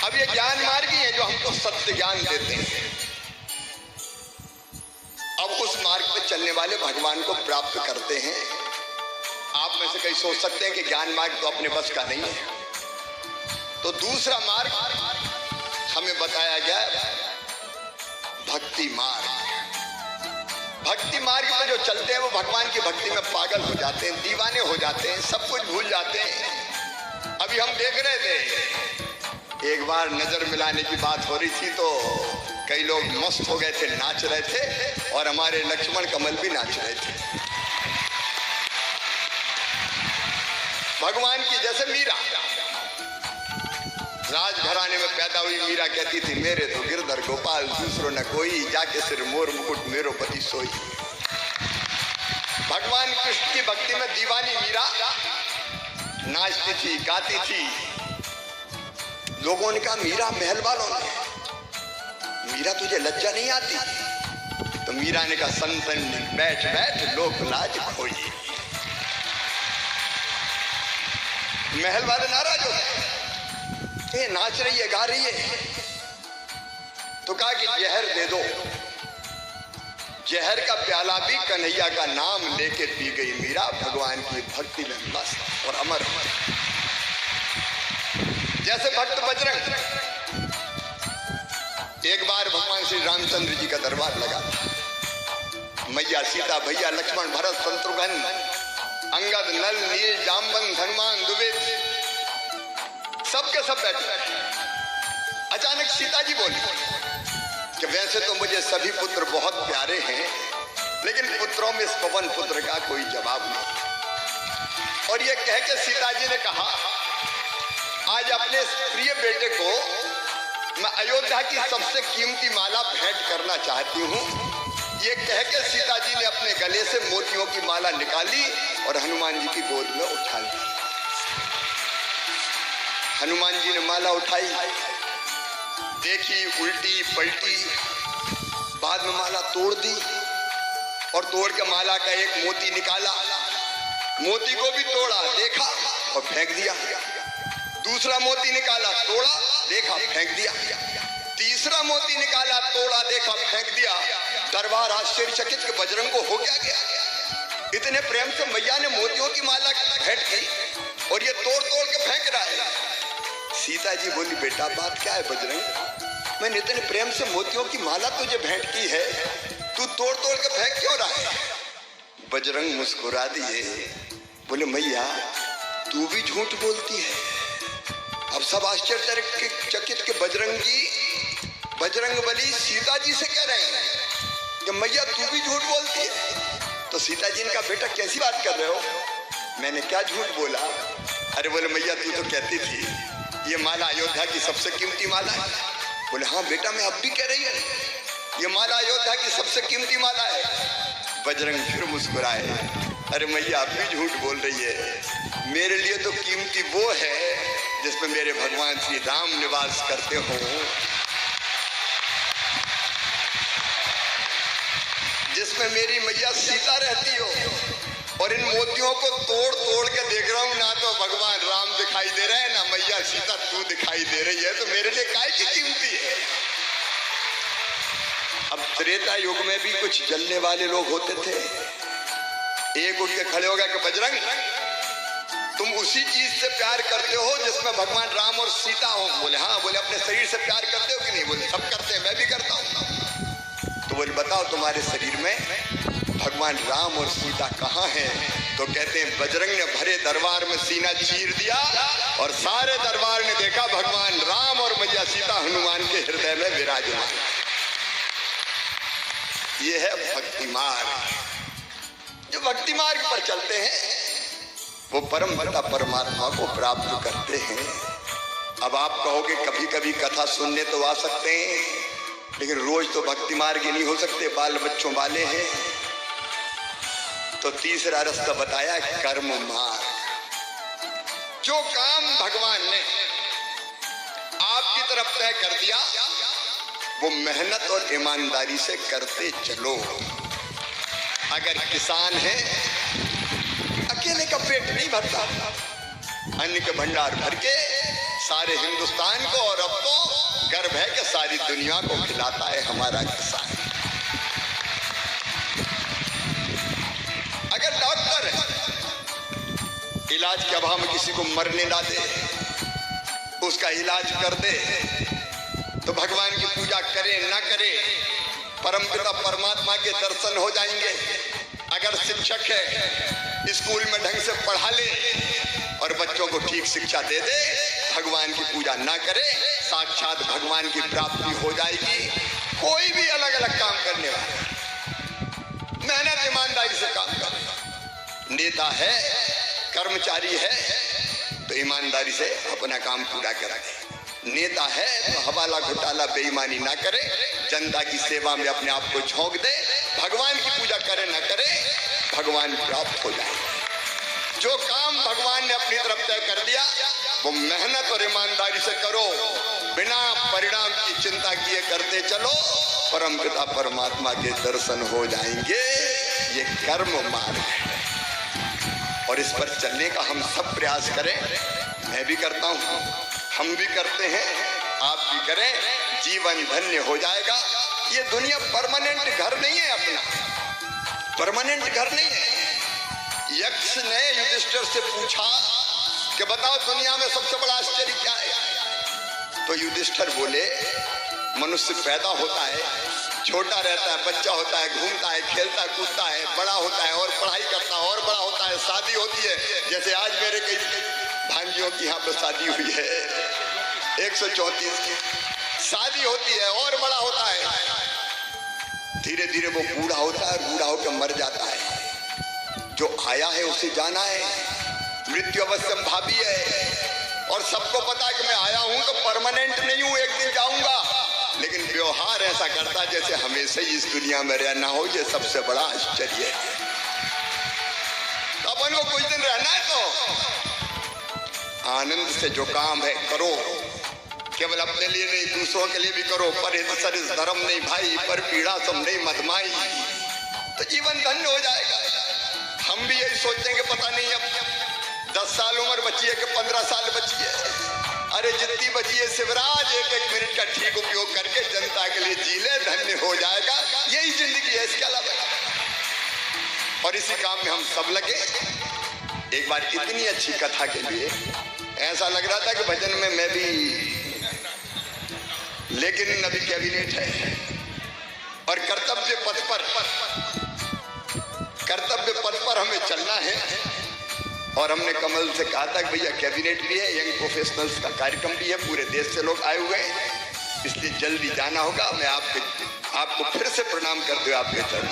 अब ये ज्ञान मार्ग ही है जो हमको सत्य ज्ञान देते हैं। अब उस मार्ग पे चलने वाले भगवान को प्राप्त करते हैं। आप में से कई सोच सकते हैं कि ज्ञान मार्ग तो अपने बस का नहीं है, तो दूसरा मार्ग हमें बताया गया भक्ति मार्ग। भक्ति मार्ग में जो चलते हैं वो भगवान की भक्ति में पागल हो जाते हैं, दीवाने हो जाते हैं, सब कुछ भूल जाते हैं। अभी हम देख रहे थे, एक बार नजर मिलाने की बात हो रही थी तो कई लोग मस्त हो गए थे, नाच रहे थे, और हमारे लक्ष्मण कमल भी नाच रहे थे भगवान की। जैसे मीरा राजघराने में पैदा हुई, मीरा कहती थी मेरे तो गिरधर गोपाल दूसरों न कोई, जाके सिर मोर मुकुट मेरो पति सोई। भगवान कृष्ण की भक्ति में दीवानी मीरा नाचती थी, गाती थी। लोगों ने कहा मीरा, महल वालों ने, मीरा तुझे लज्जा नहीं आती? तो मीरा ने कहा संतन बैठ बैठ लोक लाज खोई। महल वाले नाराज हो गए, नाच रही है, गा रही है। तो कहा कि जहर दे दो। जहर का प्याला भी कन्हैया का नाम लेके पी गई मीरा, भगवान की भक्ति में मस्त और अमर। जैसे भक्त बजरंग, एक बार भगवान श्री रामचंद्र जी का दरबार लगा था। मैया सीता, भैया लक्ष्मण, भरत, शत्रुघ्न, अंगद, नल, नील, जामवंत, हनुमान, द्विवेद, सबके सब बैठे। अचानक सीता जी बोली कि वैसे तो मुझे सभी पुत्र बहुत प्यारे हैं, लेकिन पुत्रों में इस पवन पुत्र का कोई जवाब नहीं। और ये कह के सीता जी ने कहा आज अपने प्रिय बेटे को मैं अयोध्या की सबसे कीमती माला भेंट करना चाहती हूँ। ये कह के सीता जी ने अपने गले से मोतियों की माला निकाली और हनुमान जी की गोद में उठा ली। हनुमान जी ने माला उठाई, देखी, उल्टी पलटी, बाद में माला तोड़ दी और तोड़ के माला का एक मोती निकाला, मोती को भी तोड़ा, देखा और फेंक दिया। दूसरा मोती निकाला, तोड़ा, देखा, फेंक दिया। तीसरा मोती निकाला, तोड़ा, देखा, फेंक दिया। दरबार आश्चर्यचकित के बजरंग को हो क्या गया? इतने प्रेम से मैया ने मोतियों की माला भेंट की और ये तोड़ तोड़ के फेंक रहा है। सीता जी बोली बेटा बात क्या है बजरंग, मैंने इतने प्रेम से मोतियों की माला तुझे भेंट की है, तू तोड़ तोड़ के फेंक क्यों रहा है? बजरंग मुस्कुरा दिए, बोले मैया तू भी झूठ बोलती है। अब सब आश्चर्यचकित के बजरंग बली सीता जी से कह रहे हैं कि मैया तू भी झूठ बोलती है। तो सीता जी ने कहा बेटा कैसी बात कर रहे हो, मैंने क्या झूठ बोला? अरे बोले मैया तू तो कहती थी ये माला अयोध्या की सबसे कीमती माला है। बोले हाँ बेटा मैं अब भी कह रही है ये माला अयोध्या की सबसे कीमती माला है। बजरंग फिर मुस्कुराए, अरे मैया अब भी झूठ बोल रही है, मेरे लिए तो कीमती वो है जिसमें मेरे भगवान श्री राम निवास करते हो, जिसमें मेरी मैया सीता रहती हो। और इन मोतियों को तोड़ तोड़ के देख रहा हूं, ना तो भगवान राम दिखाई दे रहे हैं ना मैया सीता तू दिखाई दे रही है, तो मेरे लिए काय की कीमती है। अब त्रेता युग में भी कुछ जलने वाले लोग होते थे। एक उठ के खड़े हो गया कि बजरंग तुम उसी चीज से प्यार करते हो जिसमें भगवान राम और सीता हो। बोले हाँ। बोले अपने शरीर से प्यार करते हो कि नहीं? बोले सब करते हैं, मैं भी करता हूँ। तो बोले बताओ तुम्हारे शरीर में भगवान राम और सीता कहाँ हैं? तो कहते हैं बजरंग ने भरे दरबार में सीना चीर दिया और सारे दरबार ने देखा भगवान राम और मैया सीता हनुमान के हृदय में विराजमान। ये है भक्ति मार्ग। जो भक्ति मार्ग पर चलते हैं वो परम पिता परमात्मा को प्राप्त करते हैं। अब आप कहोगे कभी कभी कथा सुनने तो आ सकते हैं, लेकिन रोज तो भक्ति मार्ग ही नहीं हो सकते, बाल बच्चों वाले हैं। तो तीसरा रास्ता बताया कर्म मार्ग। जो काम भगवान ने आपकी तरफ तय कर दिया वो मेहनत और ईमानदारी से करते चलो। अगर किसान है अकेले का पेट नहीं भरता, अन्न के भंडार भर के सारे हिंदुस्तान को, और अब तो गर्व है कि सारी दुनिया को खिलाता है हमारा किसान। अगर डॉक्टर इलाज के अभाव में किसी को मरने ना दे, उसका इलाज कर दे, तो भगवान की पूजा करे ना करे, परमपिता परमात्मा के दर्शन हो जाएंगे। अगर शिक्षक है, स्कूल में ढंग से पढ़ा ले और बच्चों को ठीक शिक्षा दे दे, भगवान की पूजा ना करे, साक्षात भगवान की प्राप्ति हो जाएगी। कोई भी अलग अलग काम करने वाला मेहनत ईमानदारी से काम करे, नेता है, कर्मचारी है तो ईमानदारी से अपना काम पूरा करे, नेता है तो हवाला घोटाला बेईमानी ना करे, जनता की सेवा में अपने आप को झोंक दे, भगवान की पूजा करे ना करे, भगवान प्राप्त हो जाए। जो काम भगवान ने अपनी तरफ तय कर दिया वो मेहनत और ईमानदारी से करो, बिना परिणाम की चिंता किए करते चलो, परमपिता परमात्मा के दर्शन हो जाएंगे। ये कर्म मार्ग है और इस पर चलने का हम सब प्रयास करें। मैं भी करता हूँ, हम भी करते हैं, आप भी करें, जीवन धन्य हो जाएगा। ये दुनिया परमानेंट घर नहीं है, अपना परमानेंट घर नहीं है। यक्ष ने युधिष्ठिर से पूछा कि बताओ दुनिया में सबसे बड़ा आश्चर्य क्या है? तो युधिष्ठिर बोले मनुष्य पैदा होता है, छोटा रहता है, बच्चा होता है, घूमता है, खेलता कूदता है, बड़ा होता है और पढ़ाई करता है और बड़ा होता है, शादी होती है। जैसे आज मेरे कई भांजियों की यहाँ पर शादी हुई है, 134 की शादी होती है और बड़ा होता है, धीरे धीरे वो बूढ़ा होता है, बूढ़ा होकर मर जाता है। जो आया है उसे जाना है, मृत्यु अवश्यम भावी है और सबको पता है कि मैं आया हूं तो परमानेंट नहीं हूं, एक दिन जाऊंगा, लेकिन व्यवहार ऐसा करता जैसे हमेशा ही इस दुनिया में रहना हो। ये सबसे बड़ा आश्चर्य है। अपन को कुछ दिन रहना है तो आनंद से जो काम है करो, केवल अपने लिए नहीं दूसरों के लिए भी करो। पर सरिस धर्म नहीं भाई, पर पीड़ा सम नहीं मधमाई, तो जीवन धन्य हो जाएगा। हम भी यही सोचेंगे पता नहीं अब 10 साल उम्र बची है कि 15 साल बची है। अरे जितनी बची है शिवराज, एक एक मिनट का ठीक उपयोग करके जनता के लिए जी ले, धन्य हो जाएगा। यही जिंदगी है, इसके अलावा। और इसी काम में हम सब लगे। एक बार इतनी अच्छी कथा के लिए ऐसा लग रहा था कि भजन में मैं भी, लेकिन अभी कैबिनेट है और कर्तव्य पथ पर हमें चलना है। और हमने कमल से कहा था कि भैया कैबिनेट भी है, यंग प्रोफेशनल्स का कार्यक्रम भी है, पूरे देश से लोग आए हुए हैं, इसलिए जल्दी जाना होगा। मैं आपको फिर से प्रणाम करते हुए आपके चरण